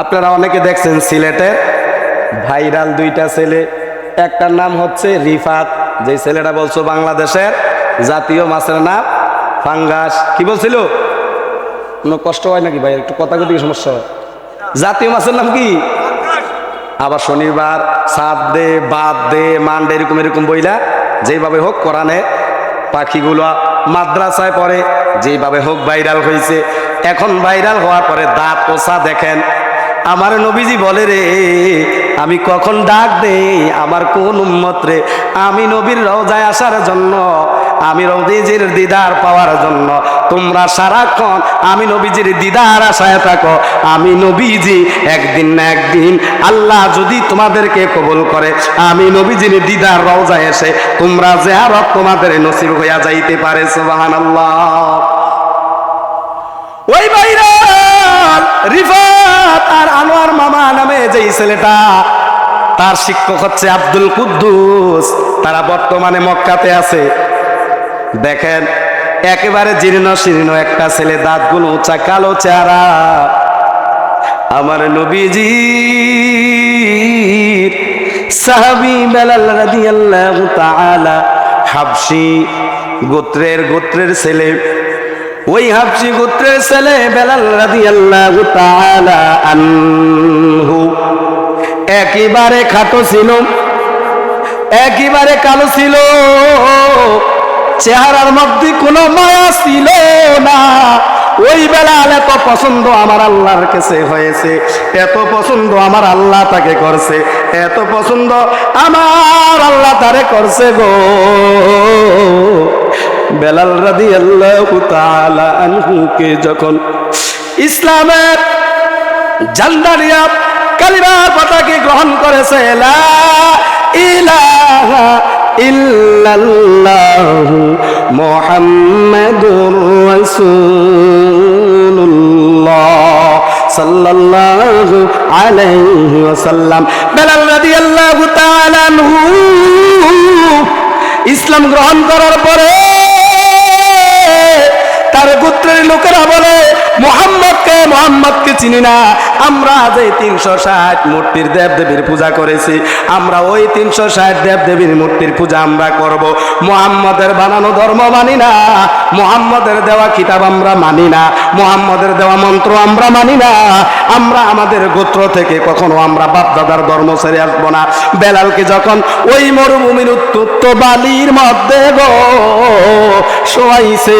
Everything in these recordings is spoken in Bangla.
আপনারা অনেকে দেখছেন সিলেটের ভাইরাল দুইটা ছেলে, একটার নাম হচ্ছে রিফাত, যে ছেলেটা বলছো বাংলাদেশের জাতীয় মাছের নাম ফাঙ্গাস। কি বলছিল? কোনো কষ্ট হয় নাকি ভাই? একটু কথা দিকে সমস্যা হয়। জাতীয় মাছের নাম কি? আবার শনিবার সাত দে বাদ দে মানডে এরকম এরকম বইলা যেভাবে হোক কোরআনে পাখিগুলো মাদ্রাসায় পড়ে, যেভাবে হোক ভাইরাল হয়েছে। এখন ভাইরাল হওয়ার পরে দাঁত পোষা দেখেন। আমার নবীজি বলে রে, আমি কখন ডাক দেই আমার কোন উম্মত রে, আমি নবীর রওজায় আসার জন্য, আমি নবীজির দিদার পাওয়ার জন্য তোমরা সারাক্ষণ আমি নবীজির দিদার আশায় থাকো। আমি নবীজি একদিন না একদিন আল্লাহ যদি তোমাদেরকে কবুল করে, আমি নবীজির দিদার রওজায় এসে তোমরা জিয়ারত তোমাদের নসিব হইয়া যাইতে পারে। সুবহানাল্লাহ। ওই ভাইরাল রিফাত আর আনোয়ার মামা নামে যেই ছেলেটা, তার শিক্ষক হচ্ছে আব্দুল কুদ্দুস, তারা বর্তমানে মক্কাতে আছে। দেখেন একেবারে জীর্ণ শীর্ণ একটা ছেলে, দাঁতগুলো উঁচা, কালো চেহারা। আমার নবীজি সাহাবী বেলাল রাদিয়াল্লাহু তাআলা হাবশী গোত্রের ছেলে। ওই হাবশী গোত্রের ছেলে বেলাল রাদিয়াল্লাহু তাআলা আনহু একেবারে খাটো ছিল, একেবারে কালো ছিল, চেহারার মধ্যে কোনো মায়া ছিল না। ওই বেলাল এত পছন্দ আমার আল্লাহর কাছে হয়েছে, এত পছন্দ আমার আল্লাহ তাকে করছে, এত পছন্দ আমার আল্লাহ তারে করছে গো। বেলাল রাদিয়াল্লাহু তাআলা আনহুকে যখন ইসলামের জান্দারিয়া কালিমার পতাকা গ্রহণ করেছে, লা ইলাহা ইল্লাল্লাহু মুহাম্মাদুর রাসূলুল্লাহ সাল্লাল্লাহু আলাইহি ওয়াসাল্লাম, বেলাল রাদিয়াল্লাহু তাআলা আনহু ইসলাম গ্রহণ করার পরে তার গোত্রের লোকেরা বলে, মোহাম্মদকে চিনি না। আমরা যে 360 মূর্তির দেবদেবীর পূজা করেছি, আমরা ওই 360 দেবদেবীর মূর্তির পূজা আমরা করব। মুহাম্মদের বানানো ধর্ম মানি না, মুহাম্মদের দেওয়া কিতাব আমরা মানি না, মুহাম্মদের দেওয়া মন্ত্র আমরা মানি না। আমরা আমাদের গোত্র থেকে কখনো আমরা বাপদাদার ধর্ম ছেড়ে আসবো না। বেলালকে যখন ওই মরুভূমির উত্তপ্ত বালির মধ্যে গো শোয়াইছে,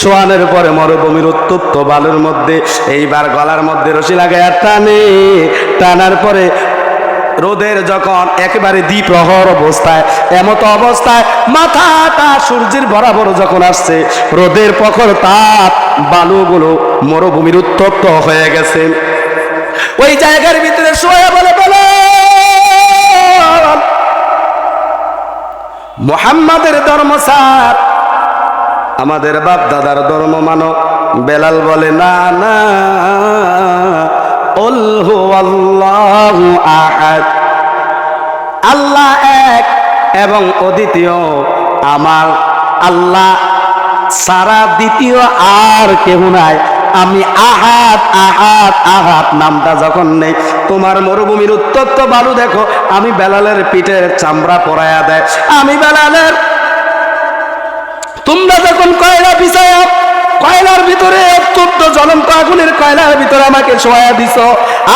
শোয়ানোর পরে মরুভূমির উত্তপ্ত বালুর মধ্যে এইবার গলার মধ্যে রশি লাগায় টানে, টানার পরে রোদের যখন একেবারে দ্বিপ্রহর অবস্থায়, এমত অবস্থায় মাথাটা সূর্যের বরাবর যখন আসছে, রোদের প্রখর তাপ, বালুগুলো মরুভূমির উত্তপ্ত হয়ে গেছে। ওই জায়গার ভিতরে শোয়া বলে বলে মুহাম্মাদের ধর্ম সার, আমাদের বাপ দাদার ধর্ম মানো। বেলাল বলে না না, কুল হুয়াল্লাহু আহাদ, আল্লাহ এক এবং অদ্বিতীয়, আমার আল্লাহ সারা দ্বিতীয় আর কেউ নাই। আমি আহাদ আহাদ আহাদ নামটা যখন নেই, তোমার মরুভূমির উত্তপ্ত বালু দেখো, আমি বেলালের পিঠের চামড়া পরায়া দেয়। আমি বেলালের, তোমরা যখন কয়লা বিছায়, কয়লার ভিতরে উত্তপ্ত জ্বলন্ত আগুনের কয়লার ভিতরে আমাকে শোয়া দিছ,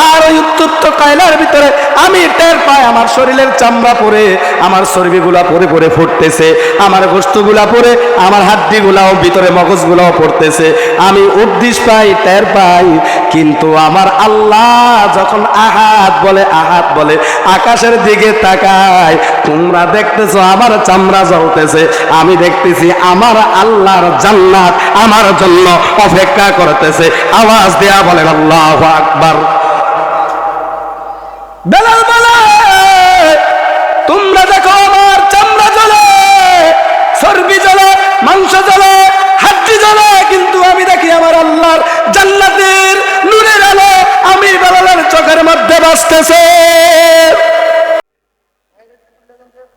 আর ওই উত্তপ্ত কয়লার ভিতরে আমি টের পাই আমার শরীরের চামড়া পরে, আমার চর্বিগুলা পরে পরে ফুটতেছে, আমার গোশতগুলা পরে, আমার হাড্ডিগুলাও ভিতরে মগজগুলাও পড়তেছে, আমি উদ্দিশ পাই, টের পাই। কিন্তু আমার আল্লাহ যখন আহাদ বলে, আহাদ বলে, আকাশের দিকে তাকায়, তোমরা দেখতেছো আমার চামড়া জ্বলতেছে, আমি দেখতেছি আমার আল্লাহর জান্নাত আমার জন্য অপেক্ষা করতেছে। আওয়াজ দেয়া বলেন আল্লাহু আকবার। বেলাল বলে, তোমরা দেখো আমার চামড়া জ্বলে, চর্বি জ্বলে, মাংস জ্বলে, হাড্ডি জ্বলে, কিন্তু আমি দেখি আমার আল্লাহর জান্নাতের নূরের আলো আমি বেলালের চোখের মধ্যে বাজতেছে।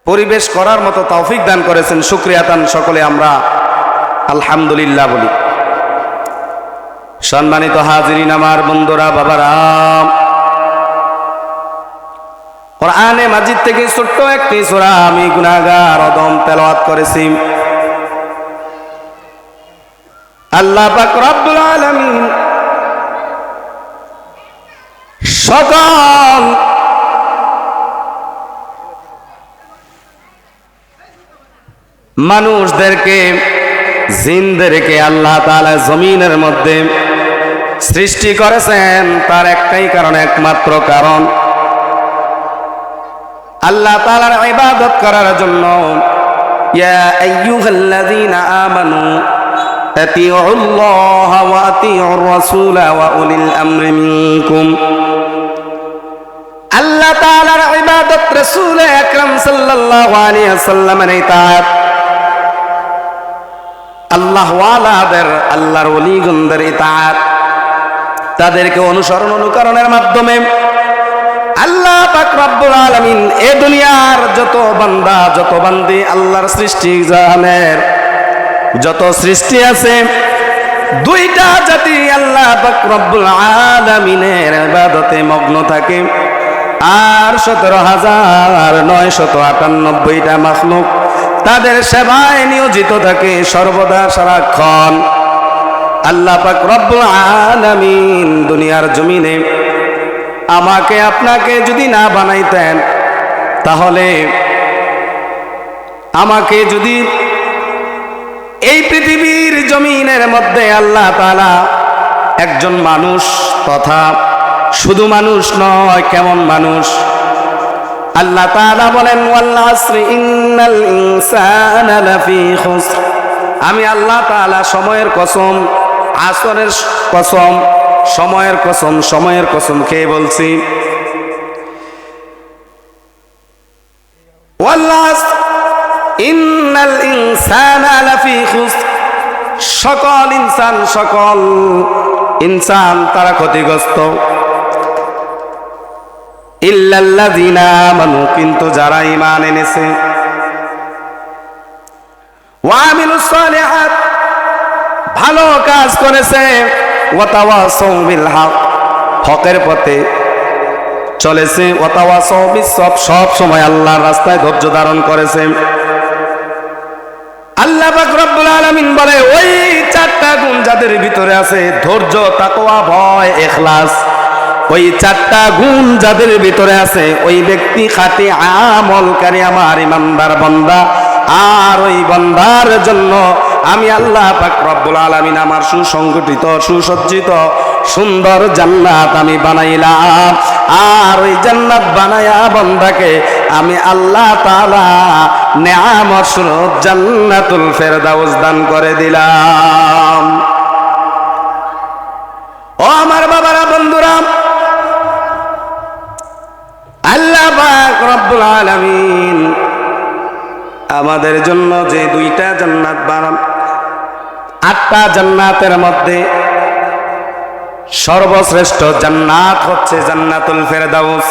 পরিবেশ করার মতো তৌফিক দান করেছেন, শুকরিয়া দান সকলে আমরা আলহামদুলিল্লাহ বলি। সম্মানিত হাজিরিন, আমার বন্ধুরা, বাবারা, মাজিদ থেকে ছোট্ট একটি সূরা আমি গুনাহগার অদম তেলাওয়াত করেছি। আল্লাহ পাক রব্বুল আলামিন সকল মানুষদেরকে জিনদেরকে আল্লাহ তাআলা জমিনের মধ্যে সৃষ্টি করেছেন তার একটাই কারণ, একমাত্র কারণ আল্লাহ তাআলার ইবাদত করার জন্য। ইয়া আইয়ুহাল্লাযীনা আমানু আতিউল্লাহ ওয়া আতিউর রাসূল ওয়া উলিল আমরি মিনকুম। আল্লাহ তাআলার ইবাদত রাসূল আকরাম সাল্লাল্লাহু আলাইহি ওয়াসাল্লামের ইতাআত, আল্লাহ ওয়ালাদের আল্লাহর ওলিগণদের ইতাআত, তাদেরকে অনুসরণ অনুকরণের মাধ্যমে আল্লাহ পাক রব্বুল আলামিন এ দুনিয়ার যত বান্দা যত বান্দি আল্লাহর সৃষ্টি জাহানের যত সৃষ্টি আছে, দুইটা জাতি আল্লাহ পাক রব্বুল আলামিনের ইবাদতে মগ্ন থাকে। আর 17,998টা মাখলুক তাদের সেবায় নিয়োজিত থাকে সর্বদা সারাক্ষণ। আল্লাহ পাক রব্বুল আলামিন দুনিয়ার জমিনে আমাকে আপনাকে যদি না বানাইতেন, তাহলে আমাকে যদি এই পৃথিবীর জমিনের মধ্যে আল্লাহ তাআলা একজন মানুষ, তথা শুধু মানুষ নয়, কেমন মানুষ, আল্লাহ তাআলা বলেন ওয়াল আসরি ইন্নাল ইনসানা লাফি খুসর। আমি আল্লাহ তাআলা সময়ের কসম, আসরের কসম, সময়ের কসম, সময়ের কসম খেয়ে বলছি, ওয়াল আসর ইন্নাল ইনসানা লাফি খুসর। সকল ইনসান তারা ক্ষতিগ্রস্ত। ইল্লাল্লাযীনা আমানু, কিন্তু যারা ঈমান এনেছে, ওয়া আমিলুস সালিহাত, ভালো কাজ করেছে, ওয়া তাওয়াসাউ বিল হক, হকের পথে চলেছে, ওয়া তাওয়াসাউ বিস সব সময় আল্লাহর রাস্তায় ধৈর্য ধারণ করেছে। আল্লাহ পাক রব্বুল আলামিন বলে ওই চারটা গুণ যাদের ভিতরে আছে, ধৈর্য, তাকওয়া, ভয়, ইখলাস, ওই চারটা গুণ যাদের ভিতরে আছে, ওই ব্যক্তি খাঁটি আমলকারী আমার ইমানদার বান্দা। আর ওই বান্দার জন্য আমি আল্লাহ পাক রব্বুল আলামিন আমার সুসংগঠিত সুসজ্জিত সুন্দর জান্নাত আমি বানাইলাম। আর ওই জান্নাত বানায়া বান্দাকে আমি আল্লাহ তাআলা নেয়ামত স্বরূপ জান্নাতুল ফেরদাউস দান করে দিলাম। ও আমার বাবারা, বন্ধুরা, আল্লাহ পাক রব্বুল আলামিন আমাদের জন্য যে দুইটা জান্নাত বানান, 8টা জান্নাতের মধ্যে সর্বশ্রেষ্ঠ জান্নাত হচ্ছে জান্নাতুল ফেরদাউস।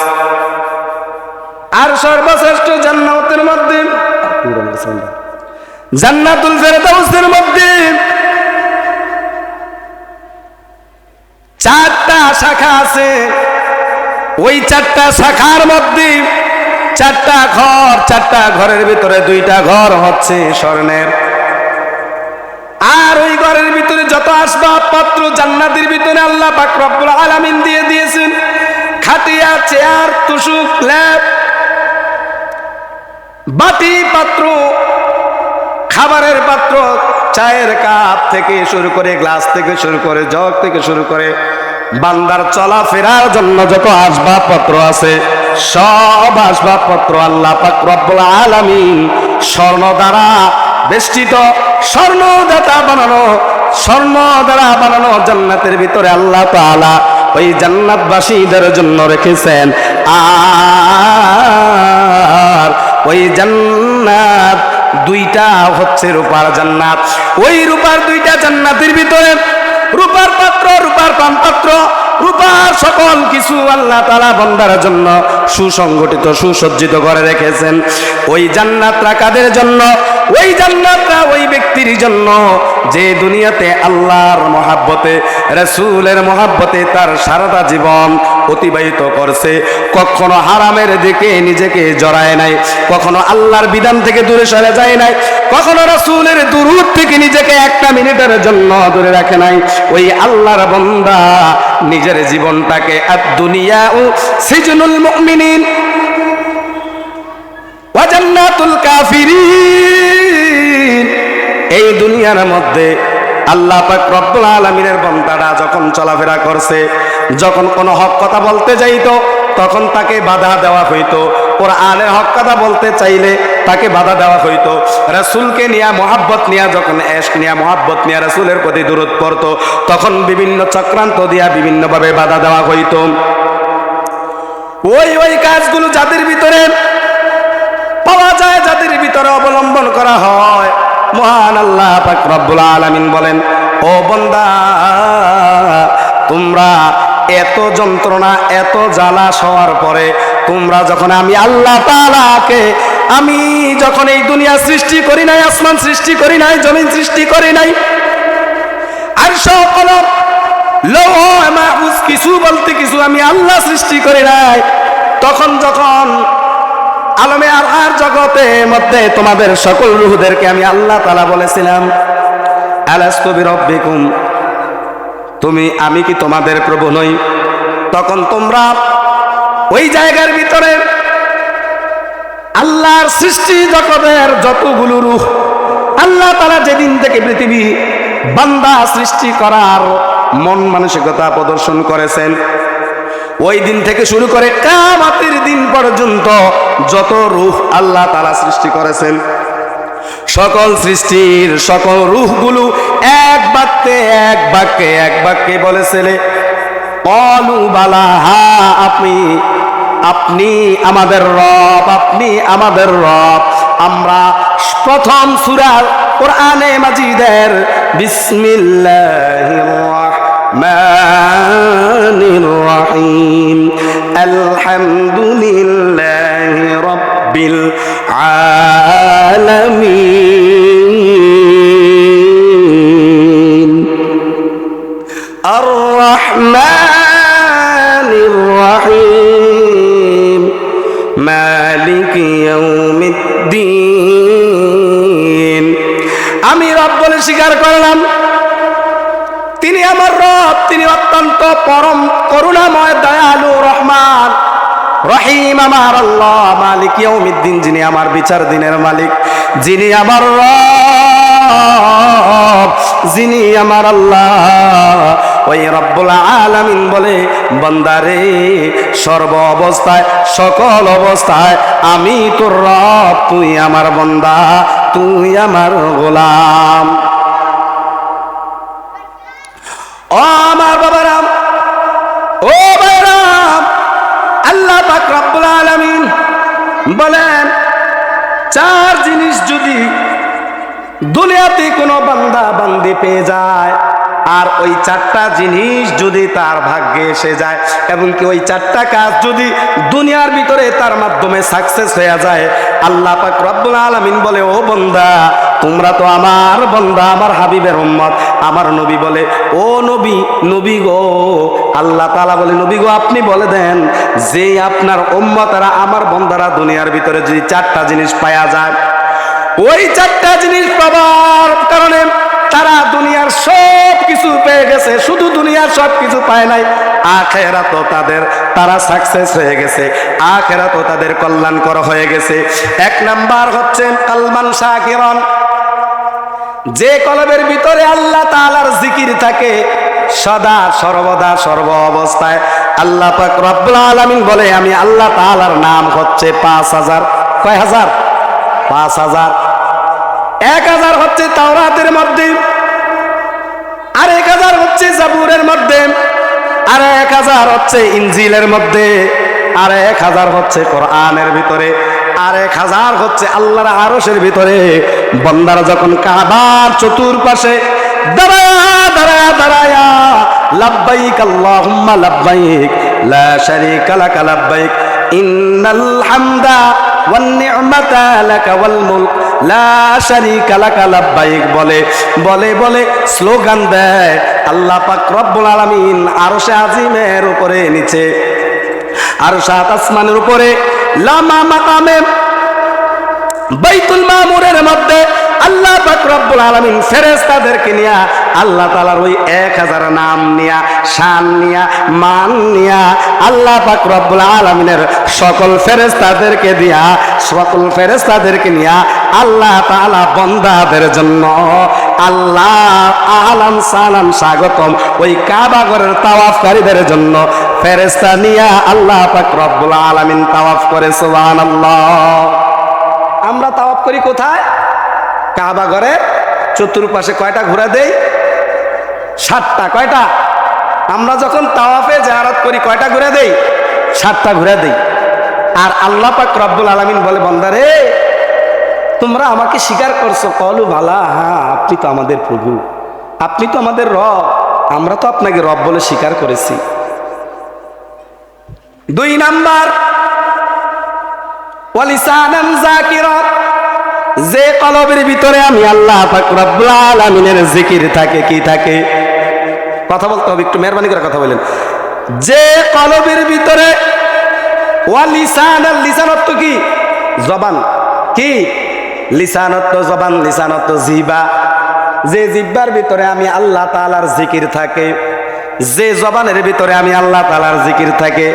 আর সর্বশ্রেষ্ঠ জান্নাতের মধ্যে, জান্নাতুল ফেরদাউসের মধ্যে 4টা শাখা আছে। ওই 4টা শাখার মধ্যে 4টা ঘর, 4টা ঘরের ভিতরে 2টা ঘর হচ্ছে স্বর্ণের। আর ওই ঘরের ভিতরে যত আসবাবপত্র জান্নাতের ভিতরে আল্লাহ পাক রব্বুল আলামিন দিয়ে দিয়েছেন, খাটিয়া, চেয়ার, তুসুক, ল্যাপ, বাটি, পাত্র, খাবারের পাত্র, চায়ের কাপ থেকে শুরু করে, গ্লাস থেকে শুরু করে, জগ থেকে শুরু করে, বান্দার চলাফেরার জন্য যত আসবাবপত্র আছে, সব আসবাবপত্র আল্লাহ পাক রব্বুল আলামিন স্বর্ণ দ্বারা বেষ্টিত, স্বর্ণ দ্বারা বানানো জান্নাতের ভিতরে আল্লাহ তাআলা ওই জান্নাতবাসীদের জন্য রেখেছেন। আর ওই জান্নাত 2টা হচ্ছে রূপার জান্নাত। ওই রূপার 2টা জান্নাতের ভিতরে রূপার পাত্র, রূপার পানপাত্র, রূপার সকল কিছু আল্লাহ তাআলা বান্দার জন্য সুসংগঠিত সুসজ্জিত করে রেখেছেন। ওই জান্নাতরা কাদের জন্য? ওই জান্নাতটা ওই ব্যক্তির জন্য যে দুনিয়াতে আল্লাহর মহাব্বতে, রাসূলের মহাব্বতে তার সারাটা জীবন অতিবাহিত করছে, কখনো হারামের দিকে নিজেকে জড়ায় নাই, কখনো আল্লাহর বিধান থেকে দূরে সরে যায় নাই, কখনো রাসূলের দুরূদ থেকে নিজেকে একটা মিনিটের জন্য দূরে রাখে নাই। ওই আল্লাহর বান্দা নিজের জীবনটাকে আদ-দুনিয়া ও সিজনুল মুমিনিন ওয়া জান্নাতুল কাফিরিন, এই দুনিয়ার মধ্যে আল্লাহ পাক রব্বুল আলামিনের বান্দারা যখন চলাফেরা করছে, যখন কোনো হক কথা বলতে যাইতো তখন তাকে বাধা দেওয়া হইতো, কোরআনের হক কথা বলতে চাইলে তাকে বাধা দেওয়া হইতো, রাসূলকে নিয়ে মহাব্বত নিয়ে যখন ইশক নিয়ে মহাব্বত নিয়ে রাসূলের প্রতি দরুদ পড়তো তখন বিভিন্ন চক্রান্ত দিয়া বিভিন্নভাবে বাধা দেওয়া হইতো। ওই কাজগুলো যাদের ভিতরে পাওয়া যায়, যাদের ভিতরে অবলম্বন করা হয়, মহান আল্লাহ পাক রব্বুল আলামিন বলেন, ও বান্দা তোমরা এত যন্ত্রণা এত জ্বালা সওয়ার পরে তোমরা যখন আমি আল্লাহ তাআলাকে, আমি যখন এই দুনিয়া সৃষ্টি করি নাই, আসমান সৃষ্টি করি নাই, জমিন সৃষ্টি করি নাই, আরশ কলম লৌহ মাহফুজ কিছু বলতে কিছু আমি আল্লাহ সৃষ্টি করি নাই, তখন যখন আলমে আর জগতের মধ্যে তোমাদের সকল রূহদেরকে আমি আল্লাহ তাআলা বলেছিলাম, আলাস্তু বিরাব্বিকুম, আমি কি তোমাদের প্রভু নই? তখন তোমরা ওই জায়গার ভিতরে আল্লাহর সৃষ্টি জগতের যতগুলো রূহ আল্লাহ তাআলা যেদিন থেকে পৃথিবী বান্দা সৃষ্টি করার মন মানসিকতা প্রদর্শন করেছেন, ওই দিন থেকে শুরু করে কিয়ামতের দিন পর্যন্ত যত রূহ আল্লাহ তাআলা সৃষ্টি করেছেন, সকল সৃষ্টির সকল রূহগুলো এক বাক্যে বলেছিল, ক্বালু বালা, হ্যাঁ আপনি আমাদের রব, আপনি আমাদের রব। আমরা প্রথম সূরা কোরআনে মাজিদের বিসমিল্লাহির রাহমানির রহিম, আলহামদুলিল্লাহি রাব্বিল আলামিন, আর রহমানির রহিম, মালিকি ইয়াউমিদ্দিন। আমি রব বলে স্বীকার করলাম তিনি আমার রব, তিনি অত্যন্ত পরম করুণাময় দয়ালু রহমান রহিম আমার আল্লাহ, মালিক ইয়াউমিদ্দিন, যিনি আমার বিচার দিনের মালিক, যিনি আমার রব, যিনি আমার আল্লাহ। ওই রব্বুল আলামিন বলে, বান্দারে সর্ব অবস্থায় সকল অবস্থায় আমি তোর রব, তুই আমার বান্দা, তুই আমার গোলাম। ও আমার বাবারাম, ও ভাইরাম, আল্লাহ পাক রব্বুল আলামিন বলেন, চার জিনিস যদি দুনিয়াতে কোনো বান্দা বান্দি পেয়ে যায়, আর ওই চারটা জিনিস যদি তার ভাগ্যে এসে যায়, এবং কি ওই চারটা কাজ যদি দুনিয়ার ভিতরে তার মাধ্যমে সাকসেস হয়ে যায়, আল্লাহ পাক রব্বুল আলামিন বলে, ও বান্দা তোমরা তো আমার বান্দা, আমার হাবিবের উম্মত। আমার নবী বলে, ও নবী গো, আল্লাহ তাআলা বলে, নবী গো আপনি বলে দেন যে আপনার উম্মতরা আমার বান্দারা দুনিয়ার ভিতরে যদি চারটা জিনিস পাওয়া যায়, ওই চারটা জিনিস পাওয়ার কারণে তারা দুনিয়ার সব কিছু পেয়ে গেছে, শুধু দুনিয়ার সব কিছু পায় নাই, আখিরাতও তারা সাকসেস হয়ে গেছে, আখিরাতও তাদের কল্যাণকর হয়ে গেছে। এক নাম্বার হচ্ছে কালমান শাকিরান, যে কলবের ভিতরে আল্লাহ তাআলার জিকির থাকে সদা সর্বদা সর্ব অবস্থায়। আল্লাহ পাক রব্বুল আলামিন বলে, আমি আল্লাহ তাআলার নাম হচ্ছে 5000। কয় হাজার? 5000। 1000 হচ্ছে তাওরাতের মধ্যে, আর 1000 হচ্ছে জাবুরের মধ্যে, আর 1000 হচ্ছে ইনজিলের মধ্যে, আর 1000 হচ্ছে কোরআনের ভিতরে, আর 1000 হচ্ছে আল্লাহর আরশের ভিতরে। বান্দারা যখন কাবার চতুর্পাশে দাঁড়ায়া লাব্বাইক আল্লাহুম্মা লাব্বাইক লা শারীকা লাকা লাব্বাইক ইন্নাল হামদা ওয়ান নি'মাতা লাকা ওয়াল মুলক লা শারীকা লাকা লাব্বাইক বলে বলে বলে স্লোগান দেয়। আল্লাহ পাক রব্বুল আলামিন আরশে আজিমের উপরে নিচে আর সাত আসমানের উপরে লামা মাকামে বাইতুল মামুরের মধ্যে আল্লাহ পাক রব্বুল আলামিন ফেরেশতাদেরকে নিয়া আল্লাহ তাআলার ওই 1000 নাম নিয়া শান নিয়া মান নিয়া আল্লাহ পাক রব্বুল আলামিনের সকল ফেরেশতাদেরকে দিয়া সকল ফেরেশতাদেরকে নিয়া আল্লাহ তাআলা বান্দাদের জন্য আল্লাহ আহলান সালাম স্বাগতম ওই কাবা ঘরের তাওয়াফকারীদের জন্য ফেরেশতা নিয়া আল্লাহ পাক রব্বুল আলামিন তাওয়াফ করে সুবহানাল্লাহ। আমরা তাওয়াফ করি কোথায়? কাবা ঘরের চতুর্পাশে কয়টা ঘোরা দেই? 7টা। কয়টা? আমরা যখন তাওয়াফে জিয়ারত করি কয়টা ঘুরে দেই? 7টা ঘুরে দেই। আর আল্লাহ পাক রব্বুল আলামিন বলে বান্দারে তোমরা আমাকে স্বীকার করছো, কলু ভালা, হ্যাঁ আপনি তো আমাদের প্রভু, আপনি তো আমাদের রব, আমরা তো আপনাকে রব বলে স্বীকার করেছি। 2 নাম্বার ওয়ালিসানান যাকিরা, যে কলবের ভিতরে আমি আল্লাহ পাক রব্বুল আলামিনের জিকির থাকে। কি থাকে? কথা বলতে হবে, একটু মেহরবানি করে কথা বলেন। যে কলবের ভিতরে ওয়ালিসানাল, লিসান অর্থ কি? জবান। কি? লিসান অর্থ জবান, লিসান অর্থ জিহ্বা। যে জিহ্বার ভিতরে আমি আল্লাহ তাআলার জিকির থাকে, যে জবানের ভিতরে আমি আল্লাহ তাআলার জিকির থাকে।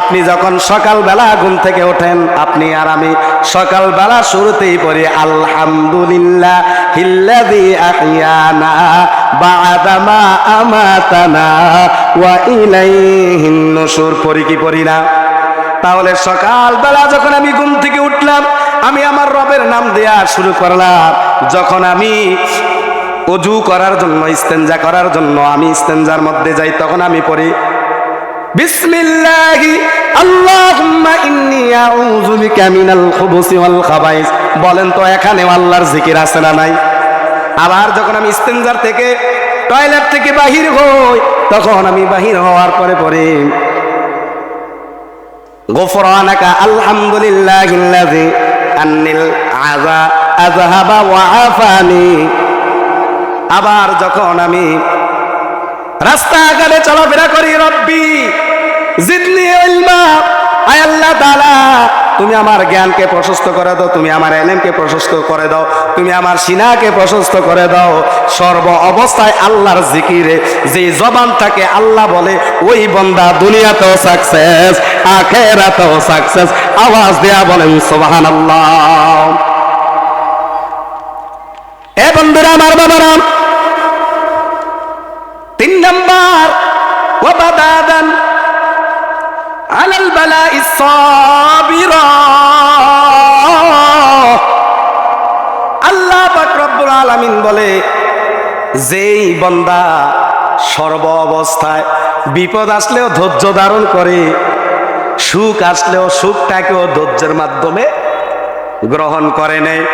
আপনি যখন সকালবেলা ঘুম থেকে ওঠেন, আপনি আর আমি সকালবেলা শুরুতেই পড়ি আলহামদুলিল্লাহিল্লাযী আহইয়ানা বা'দা মা আমাতানা ওয়া ইলাইহিন নুশুর। পড়ি কি পড়ি না? তাহলে সকালবেলা যখন আমি ঘুম থেকে উঠলাম, আমি আমার রবের নাম দেয়া শুরু করলাম। যখন আমি ওযু করার জন্য, ইস্তেঞ্জা করার জন্য আমি ইস্তেঞ্জার মধ্যে যাই, তখন আমি পড়ি বিসমিল্লাহি আল্লাহুম্মা ইন্নী আউযু বিকা মিনাল খুবুসি ওয়াল খাবাইস। বলেন তো এখানে আল্লাহর জিকির আছে না নাই? আবার যখন আমি ইস্তেঞ্জার থেকে, টয়লেট থেকে বাহির হই, তখন আমি বাহির হওয়ার পরে পরে গুফরানাকা আলহামদুলিল্লাহিল্লাযী আন্নিল আযা আযহাবা ওয়া আফানি। আবার যখন আমি রাস্তাঘাটে চলাফেরা করি, রব্বি জিদনি ইলমা, আয় আল্লাহ তাআলা তুমি আমার জ্ঞানকে প্রশস্ত করে দাও, তুমি আমার ইলমকে প্রশস্ত করে দাও, তুমি আমার সিনাকে প্রশস্ত করে দাও। সর্ব অবস্থায় আল্লাহর জিকিরে যে জবান থাকে, আল্লাহ বলে ওই বান্দা দুনিয়াতেও সাকসেস, আখিরাতেও সাকসেস। আওয়াজ দেয়া বলেন সুবহানাল্লাহ। এ বন্ধুরা আমার, বাবারা, 3 নাম্বার ওয়াবাদাদান আলাল বালাইস সাবিরা। আল্লাহ পাক রব্বুল আলামিন বলে যেই বান্দা সর্ব অবস্থায় বিপদ আসলেও ধৈর্য ধারণ করে, সুখ আসলেও সুখটাকেও ধৈর্যের মাধ্যমে গ্রহণ করে নেয়।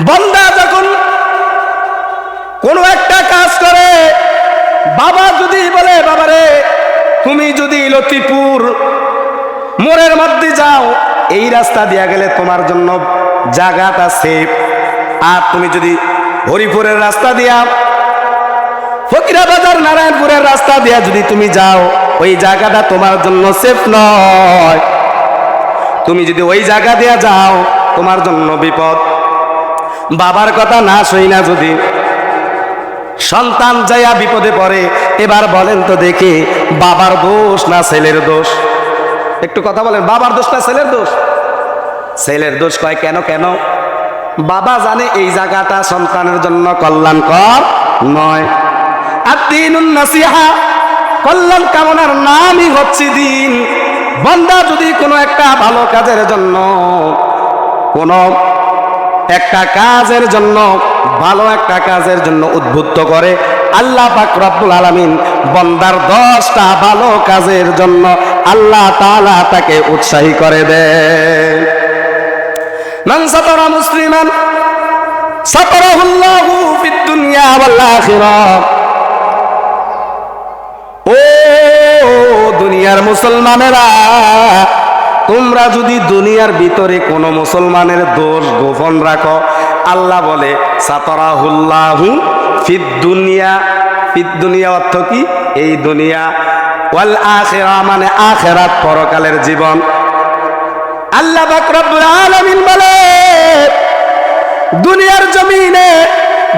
বান্দা যখন কোনো একটা কাজ করে, বাবা যদি বলে বাবারে তুমি যদি লতিপুর মোড়ের মধ্যে যাও, এই রাস্তা দিয়া গেলে তোমার জন্য জায়গাটা সেফ, আর তুমি যদি হরিপুরের রাস্তা দিয়া, ফকিরা বাজার নারায়ণপুরের রাস্তা দিয়া যদি তুমি যাও, ওই জায়গাটা তোমার জন্য সেফ নয়। তুমি যদি ওই জায়গা দিয়া যাও, তোমার জন্য বিপদ। বাবার কথা না শুই না যদি সন্তান যাইয়া বিপদে পড়ে, এবার বলেন তো দেখি বাবার দোষ না ছেলের দোষ? একটু কথা বলেন, বাবার দোষ না ছেলের দোষ? ছেলের দোষ। কয় কেন? কেন? বাবা জানে এই জায়গাটা সন্তানের জন্য কল্যাণকর নয়। আর দ্বীনুন নাসিহা, কল্যাণ কামনার নামই হচ্ছে দিন। বান্দা যদি কোনো একটা ভালো কাজের জন্য, কোনো একটা কাজের জন্য, ভালো একটা কাজের জন্য উদ্বুদ্ধ করে, আল্লাহ পাক রব্বুল আলামিন বান্দার 10টা ভালো কাজের জন্য আল্লাহ তাআলা তাকে উৎসাহী করে দেন। মান সাতারা মুসলিমান সাতারাহুল্লাহু ফিদ দুনিয়া ওয়াল আখিরাহ। ও দুনিয়ার মুসলমানেরা, তোমরা যদি দুনিয়ার ভিতরে কোনো মুসলমানের দোষ গোপন রাখো, আল্লাহ বলে সাতরাহুল্লাহু ফিদ দুনিয়া। ফিদ দুনিয়া অর্থ কি? এই দুনিয়া। ওয়াল আখিরা মানে আখিরাত, পরকালের জীবন। আল্লাহ পাক রব্বুল আলামিন বলে দুনিয়ার জমিনে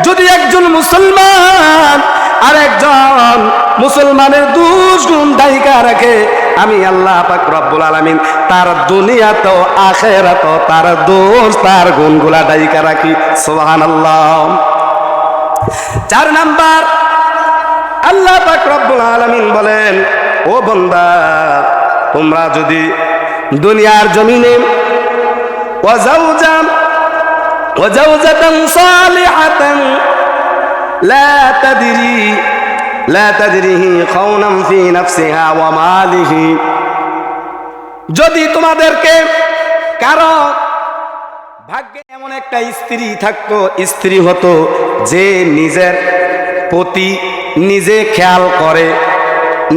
যদি একজন মুসলমান আর একজন মুসলমানের দোষ গুণ দায়িকা রাখে, আমি আল্লাহ পাক রব্বুল আলামিন তার দুনিয়াতেও আখিরাতেও তার দোষ তার গুণগুলা দায়িকা রাখি। সুবহানাল্লাহ। 4 নাম্বার আল্লাহ পাক রব্বুল আলামিন বলেন, ও বান্দা, তোমরা যদি দুনিয়ার জমিনে ওয়াজাওজাতান সালিহাতান লা তাদরিহি খাওনাম ফি নাফসিহা ওয়া মালিহি, যদি তোমাদেরকে কারো ভাগ্যে এমন একটা স্ত্রী থাকতো, স্ত্রী হতো যে নিজের প্রতি নিজে খেয়াল করে,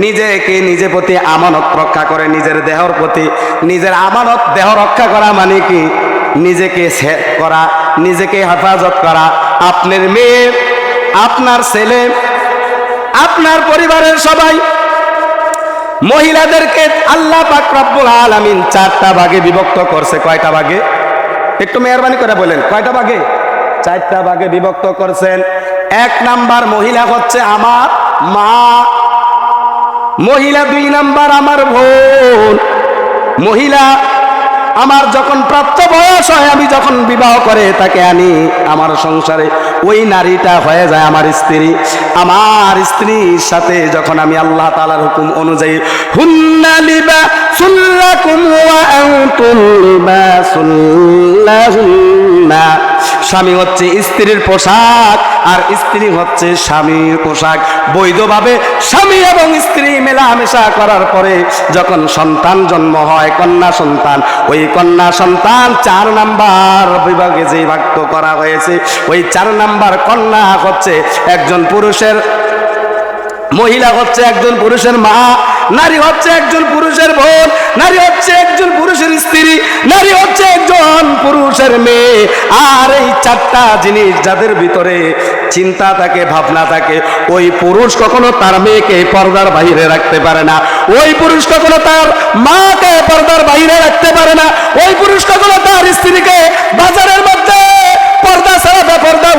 নিজেকে নিজের প্রতি আমানত রক্ষা করে, নিজের দেহর প্রতি নিজের আমানত দেহ রক্ষা করা মানে কি? নিজেকে সেভ করা, নিজেকে হেফাজত করা। আপনার মেয়ে, আপনার ছেলে, আপনার পরিবারের সবাই মহিলাদেরকে আল্লাহ পাক রব্বুল আলামিন 4টা ভাগে বিভক্ত করছে। কয়টা ভাগে? একটু মেহরবানি করে বলেন, কয়টা ভাগে? 4টা ভাগে বিভক্ত করছেন। 1 নাম্বার মহিলা হচ্ছে আমার মা, মহিলা 2 নাম্বার আমার বোন, মহিলা আমার যখন প্রাপ্ত বয়স হয়, আমি যখন বিবাহ করে তাকে আনি আমার সংসারে, ওই নারীটা হয়ে যায় আমার স্ত্রী। আমার স্ত্রীর সাথে যখন আমি আল্লাহ তাআলার হুকুম অনুযায়ী হুন্না লিবাসুল লাকুম ওয়া আনতুম লিবাসুল লাহুন্না, স্বামী হচ্ছে স্ত্রীর পোশাক আর স্ত্রী হচ্ছে স্বামীর পোশাক। বৈধভাবে স্বামী এবং স্ত্রী মেলামেশা করার পরে যখন সন্তান জন্ম হয়, কন্যা সন্তান, ওই কন্যা সন্তান 4 নাম্বার বিভাগে যে ভাগ করা হয়েছে, ওই 4 নাম্বার কন্যা হচ্ছে একজন পুরুষের, মহিলা হচ্ছে একজন পুরুষের মা, নারী হচ্ছে একজন পুরুষের বোন, নারী হচ্ছে একজন পুরুষের স্ত্রী, নারী হচ্ছে একজন পুরুষের মেয়ে। আর এই 4টা জিনিস যাদের ভিতরে চিন্তা থাকে, ভাবনা থাকে, ওই পুরুষ কখনো তার মেয়েকে পর্দার বাইরে রাখতে পারে না, ওই পুরুষ কখনো তার মাকে পর্দার বাইরে রাখতে পারে না, ওই পুরুষ কখনো তার স্ত্রীকে বাজারের মধ্যে পর্দা ছাড়া বেপর্দা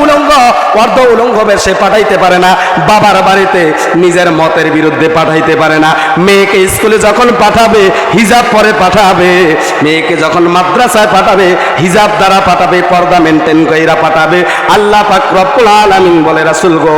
অর্ধ উলঙ্গ বেশে পাঠাইতে পারে না, বাবার বাড়িতে নিজের মতের বিরুদ্ধে পাঠাইতে পারে না, মেয়েকে স্কুলে যখন পাঠাবে হিজাব পরে পাঠাবে, মেয়েকে যখন মাদ্রাসায় পাঠাবে হিজাব দ্বারা পাঠাবে, পর্দা মেনটেন কইরা পাঠাবে। আল্লাহ পাক রব্বুল আলামিন বলে, রাসূল গো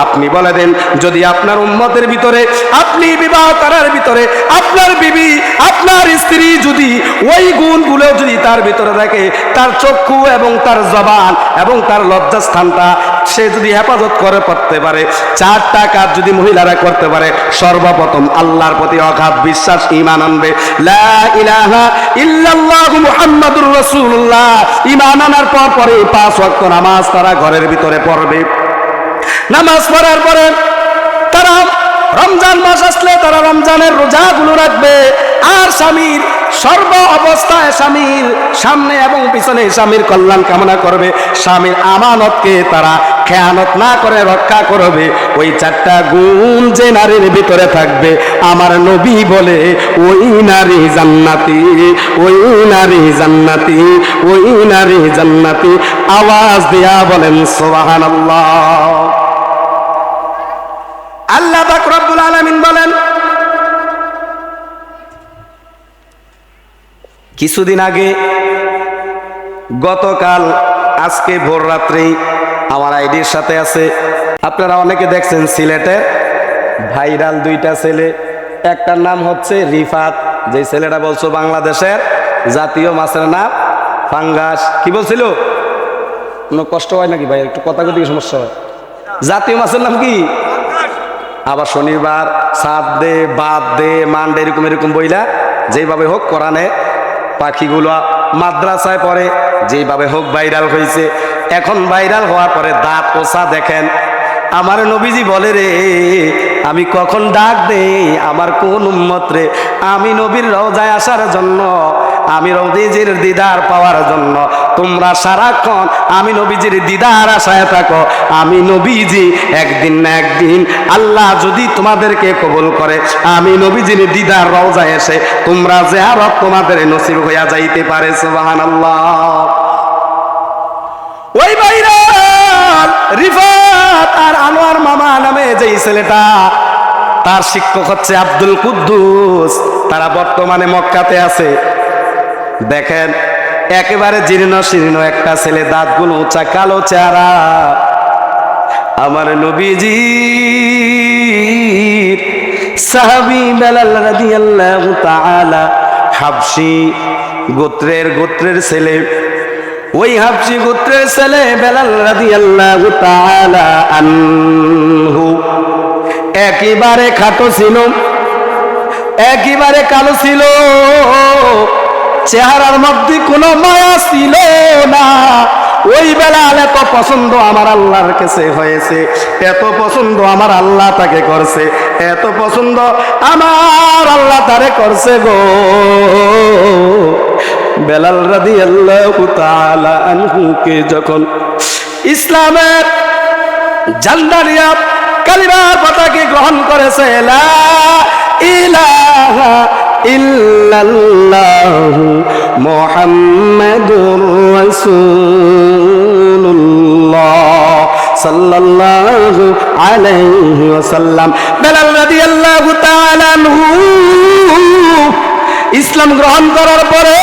আপনি বলে দেন, যদি আপনার উম্মতের ভিতরে আপনি বিবাহ করার ভিতরে আপনার বিবি, আপনার স্ত্রী যদি ওই গুণগুলো যদি তার ভিতরে থাকে, তার চক্ষু এবং তার জবান এবং তার লজ্জাস্থানটা সে যদি হেফাজত করে করতে পারে, 4টা কাজ যদি মহিলারা করতে পারে, সর্বপ্রথম আল্লাহর প্রতি অগাধ বিশ্বাস, ঈমান আনবে, লা ইলাহা ইল্লাল্লাহু মুহাম্মাদুর রাসূলুল্লাহ, ঈমান আনার পরে 5 ওয়াক্ত নামাজ তারা ঘরের ভিতরে পড়বে। নামাজ পড়ার পরে তারা রমজান মাস আসলে তারা রমজানের রোজাগুলো রাখবে। আর স্বামীর সর্ব অবস্থায় স্বামীর সামনে এবং পিছনে স্বামীর কল্যাণ কামনা করবে, স্বামীর আমানতকে তারা খেয়ানত না করে রক্ষা করবে। ওই 4টা গুণ যে নারীর ভিতরে থাকবে, আমার নবী বলে ওই নারী জান্নাতি, ওই নারী জান্নাতি, ওই নারী জান্নাতি। আওয়াজ দিয়া বলেন সুবহানাল্লাহ। আল্লাহ পাক রব্বুল আলামিন বলেন, কিছুদিন আগে গতকাল আজকে ভোর রাত্রে আমার আইডির সাথে আছে, আপনারা অনেকে দেখছেন সিলেটের ভাইরাল 2টা ছেলে, একটার নাম হচ্ছে রিফাত, যে ছেলেটা বলছো বাংলাদেশের জাতীয় মাছের নাম ফাঙ্গাস। কি বলছিল? কোনো কষ্ট হয় নাকি ভাই? একটু কথা কথা সমস্যা হয়। জাতীয় মাছের নাম কি? আবার শনিবার সাত দে, বাদ দে, মানডে, এরকম এরকম বইলা যেভাবে হোক কোরআনে পাখিগুলো মাদ্রাসায় পড়ে, যেভাবে হোক ভাইরাল হয়েছে। এখন ভাইরাল হওয়ার পরে দাঁত ওষা দেখেন, আমার নবীজি বলে রে, আমি কখন ডাক দেই আমার কোন উম্মত রে, আমি নবীর রওজায় আসার জন্য, আমি নবীজির দিদার পাওয়ার জন্য। তোমরা সারাক্ষণ আমি নবীজির দিদার আশায় থাকো। আমি নবীজি একদিন না একদিন আল্লাহ যদি তোমাদেরকে কবুল করে, আমি নবীজির দিদার রওজায় এসে তোমরা জিয়ারত তোমাদের নসিব হইয়া যাইতে পারে। সুবহানাল্লাহ। ওই ভাইরা রিফাত আর আনোয়ার মামা নামে যেই ছেলেটা, তার শিক্ষক হচ্ছে আব্দুল কুদ্দুস। তারা বর্তমানে মক্কাতে আছে। দেখেন একেবারে জীর্ণ শীর্ণ একটা ছেলে, দাঁতগুলো উঁচা, কালো চেহারা। আমার নবীজি সাহাবী বেলাল রাদিয়াল্লাহু তাআলা হাবশী গোত্রের ছেলে। ওই হাবশী গোত্রের ছেলে বেলাল রাদিয়াল্লাহু তাআলা আনহু একেবারে খাটো ছিল, একেবারে কালো ছিল, চেহারার মধ্যে কোনো মায়া ছিল না। ওই বেলাল এত পছন্দ আমার আল্লাহর কাছে হয়েছে, এত পছন্দ আমার আল্লাহ তাকে করছে, এত পছন্দ আমার আল্লাহ তারে করছে গো। বেলাল রাদিয়াল্লাহু তাআলা আনহুকে যখন ইসলামের ঝান্ডা নিয়ে কালিমার পতাকা গ্রহণ করেছে, লা ইলাহা ইল্লাল্লাহু মুহাম্মাদুর রাসূলুল্লাহ সাল্লাল্লাহু আলাইহি ওয়াসাল্লাম, বেলাল রাদিয়াল্লাহু তাআলা আনহু ইসলাম গ্রহণ করার পরে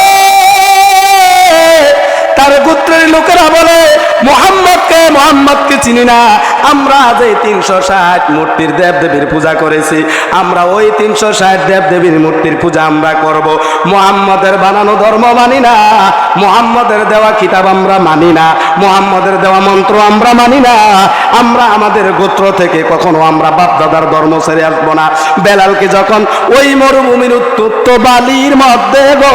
তার গোত্রের লোকেরা বলে, মোহাম্মদকে চিনি না। আমরা যে 360 মূর্তির দেবদেবীর পূজা করেছি, আমরা ওই 360 দেবদেবীর মূর্তির পূজা আমরা করব। মুহাম্মদের বানানো ধর্ম মানি না, মুহাম্মদের দেওয়া কিতাব আমরা মানি না, মুহাম্মদের দেওয়া মন্ত্র আমরা মানি না। আমরা আমাদের গোত্র থেকে কখনো আমরা বাপদাদার ধর্ম ছেড়ে আসবো না। বেলালকে যখন ওই মরুভূমির উত্তপ্ত বালির মধ্যে গো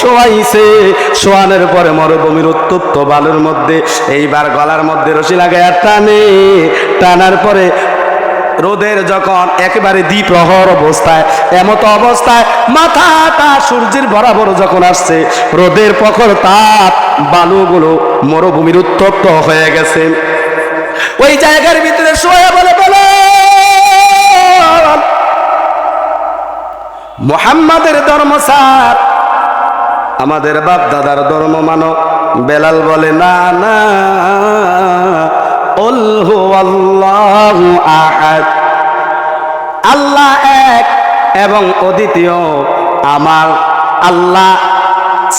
শোয়াইছে, শোয়ানোর পরে মরুভূমির উত্তপ্ত বালুর মধ্যে এইবার গলার মধ্যে রশি লাগায় টানে, টানার পরে রোদের যখন একেবারে দ্বিপ্রহর অবস্থায়, এমত অবস্থায় মাথাটা সূর্যের বরাবর যখন আসছে, রোদের প্রখর তাপ, বালুগুলো মরুভূমির উত্তপ্ত হয়ে গেছে। ওই জায়গার ভিতরে শোয়া বলে বলে মুহাম্মাদের ধর্ম সার, আমাদের বাপ দাদার ধর্ম মানো। বেলাল বলে না না, কুল হুয়াল্লাহু আহাদ, আল্লাহ এক এবং অদ্বিতীয়, আমার আল্লাহ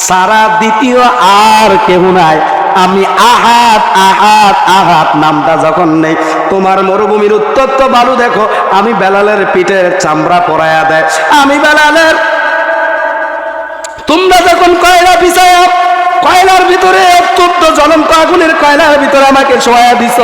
সারা দ্বিতীয় আর কেউ নাই। আমি আহাদ আহাদ আহাদ নামটা যখন নেই, তোমার মরুভূমির উত্তপ্ত বালু দেখো, আমি বেলালের পিঠের চামড়া পরায়া দেয়। আমি বেলালের, তোমরা যখন কয়লা বিছায়, কয়লার ভিতরে উত্তপ্ত জ্বলন্ত আগুনের কয়লার ভিতরে আমাকে শোয়া দিছ,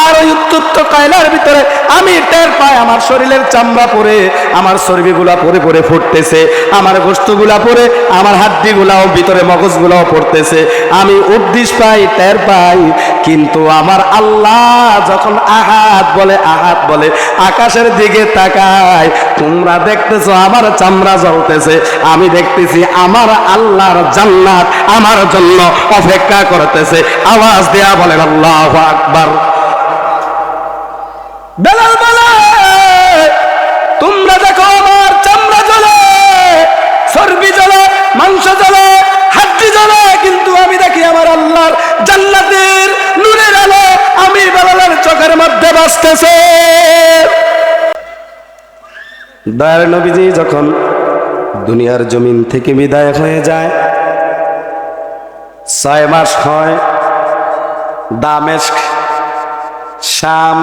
আর ওই উত্তপ্ত কয়লার ভিতরে আমি টের পাই আমার শরীরের চামড়া পরে, আমার চর্বিগুলা পরে পরে ফুটতেছে, আমার গোশতগুলা পরে, আমার হাড্ডিগুলাও ভিতরে মগজগুলাও পড়তেছে, আমি উদ্দিশ পাই, টের পাই। কিন্তু আমার আল্লাহ যখন আহাদ বলে, আহাদ বলে, আকাশের দিকে তাকায়, তোমরা দেখতেছো আমার চামড়া জ্বলতেছে, আমি দেখতেছি আমার আল্লাহর জান্নাত আমার জন্য অপেক্ষা করতেছে। আওয়াজ দেয়া বলেন আল্লাহু আকবার। বেলাল বলে, তোমরা দেখো আমার চামড়া জ্বলে, চর্বি জ্বলে, মাংস জ্বলে, হাড্ডি জ্বলে, কিন্তু আমি দেখি আমার আল্লাহর জান্নাতের নূরের আলো আমি বেলালের চোখের মধ্যে বাজতেছে। দয়ার নবীজি যখন দুনিয়ার জমিন থেকে বিদায় হয়ে যায়, 6 মাস হয়, দামেস্ক শাম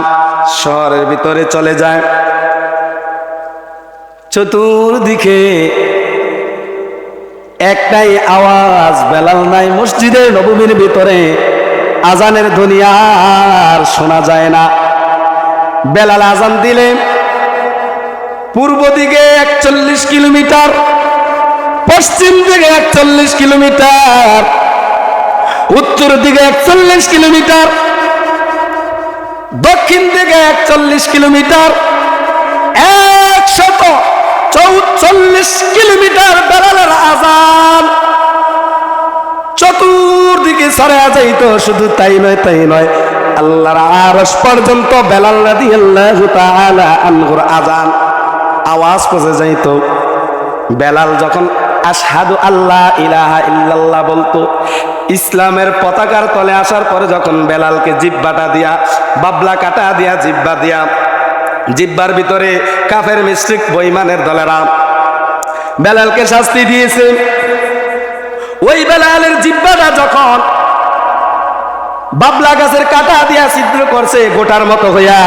শহরের ভিতরে চলে যায়। চতুর্দিকে একটাই আওয়াজ, বেলাল নাই মসজিদের নববীর ভিতরে, আজানের ধ্বনি আর শোনা যায় না। বেলাল আজান দিলে পূর্ব দিকে 41 কিলোমিটার, পশ্চিম দিকে 41 কিলোমিটার, উত্তর দিকে 41 কিলোমিটার, দক্ষিণ দিকে 41 কিলোমিটার, 144 কিলোমিটার বেলালের আযান চতুর্দিকে ছড়ায়া যাইতো। শুধু তাই নয়, আল্লাহর আরশ পর্যন্ত বেলাল রাদিয়াল্লাহু তাআলা আনহুর আযান আওয়াজ পৌঁছে যাইতো। বেলাল যখন আশহাদু আল্লাহ ইলাহা ইল্লাল্লাহ বলতো, ইসলামের পতাকার তলে আসার পরে যখন বেলালকে জিহ্বাটা দিয়া, বাবলা কাটা দিয়া, জিহ্বা দিয়া, জিহ্বার ভিতরে কাফের মুশরিক বেঈমানের দলেরা বেলালকে শাস্তি দিয়েছে। ওই বেলালের জিহ্বাটা যখন বাবলা গাছের কাটা দিয়া ছিদ্র করছে গোটার মতো হইয়া,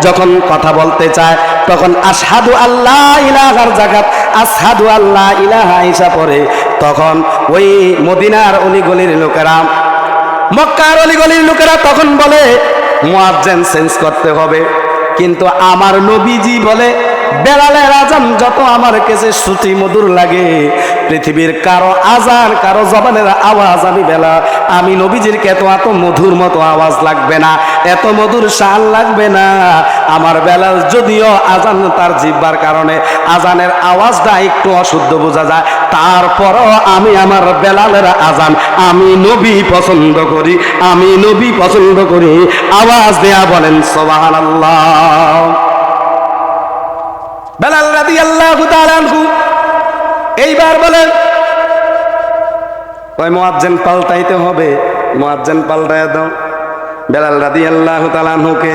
যখন কথা বলতে চায় তখন আশহাদু আল্লাহ ইলাহার জায়গাত আশহাদু আল্লাহ ইলাহা ঈসা পড়ে। তখন ওই মদিনার অলিগলির লোকেরা, মক্কার অলিগলির লোকেরা তখন বলে মুয়াজ্জিন চেঞ্জ করতে হবে। কিন্তু আমার নবীজি বলে বেলালের আযান যত আমার কাছে শ্রুতি মধুর লাগে, পৃথিবীর কারো আযান, কারো জবানের আওয়াজ আমি নবীজির এত মধুর মতো আওয়াজ লাগবে না, এত মধুর শান লাগবে না। আমার বেলাল যদিও আযান তার জিহ্বার কারণে আযানের আওয়াজটা একটু অশুদ্ধ বোঝা যায়, তারপরও আমি আমার বেলালের আযান আমি নবী পছন্দ করি, আমি নবী পছন্দ করি। আওয়াজ দেয়া বলেন সুবহানাল্লাহ। বেলাল রাদিয়াল্লাহু তাআলা আনহু এইবার বলেন ওই মুয়াজ্জিন পাল্টাইতে হবে, মুয়াজ্জিন পাল্টায় দাও। বেলাল রাদিয়াল্লাহু তাআলা আনহুকে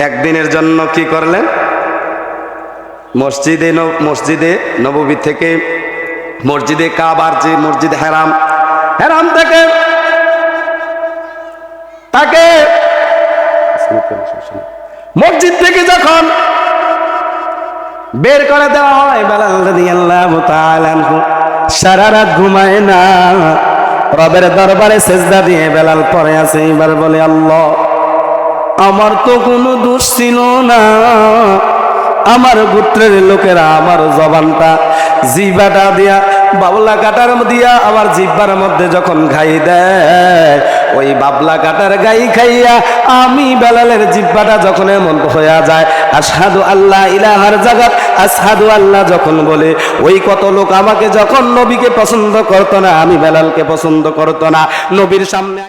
একদিনের জন্য কি করলেন, মসজিদে নববী থেকে মসজিদে কাবার যে মসজিদ হেরাম থেকে তাকে মসজিদ থেকে যখন বের করে দেওয়া হয়, বেলাল রাদিয়াল্লাহু তাআলা আনহু সারা রাত ঘুমায় না, রবের দরবারে সেজদা দিয়ে বেলাল পড়ে আছে। এবার বলে আল্লাহ, আমার তো কোনো দোষ ছিল না, আমার গোত্রের লোকেরা আমার জবানটা জিহ্বাটা দিয়া, বাবলা কাটার দিয়া আবার জিহ্বার মধ্যে যখন ঘাই দেয়, ওই বাবলা কাটার গাই খাইয়া আমি বেলালের জিহ্বাটা যখন এমন হইয়া যায়, আশহাদু আল্লাহ ইলাহার জায়গাত আশহাদু আল্লাহ যখন বলে, ওই কত লোক আমাকে যখন নবীকে পছন্দ করতো না, আমি বেলালকে পছন্দ করতো না, নবীর সামনে